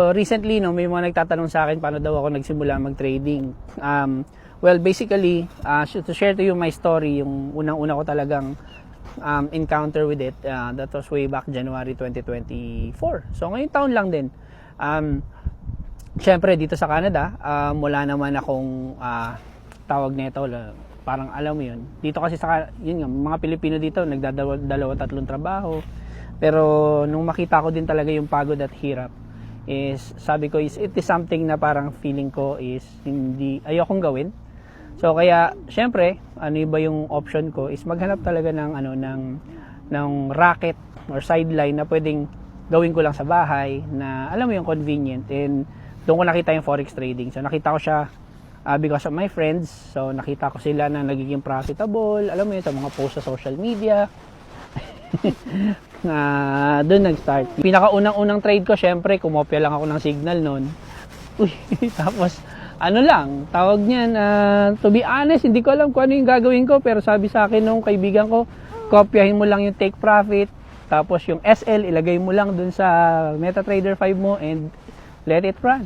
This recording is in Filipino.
So recently, no, may mga nagtatanong sa akin paano daw ako nagsimula mag-trading. Well, basically, to share to you my story, yung unang-una ko talagang encounter with it, that was way back January 2024. So ngayong taon lang din. Siyempre, dito sa Canada, wala naman akong tawag nito, parang alam mo yun. Dito kasi yun nga, mga Pilipino dito, nagdadalawa tatlong trabaho. Pero nung makita ko din talaga yung pagod at hirap, sabi ko it is something na parang feeling ko is ayokong gawin. So kaya syempre, ano ba yung option ko is maghanap talaga ng racket or sideline na pwedeng gawin ko lang sa bahay na alam mo yung convenient, and doon ko nakita yung forex trading. So nakita ko siya because of my friends. So nakita ko sila na nagiging profitable, alam mo yun, sa mga post sa social media. Doon nag-start. Pinakaunang-unang trade ko, syempre, kumopya lang ako ng signal noon. Tapos, tawag niyan, to be honest, hindi ko alam kung ano yung gagawin ko, pero sabi sa akin nung kaibigan ko, kopyahin mo lang yung take profit, tapos yung SL, ilagay mo lang dun sa MetaTrader 5 mo, and let it run.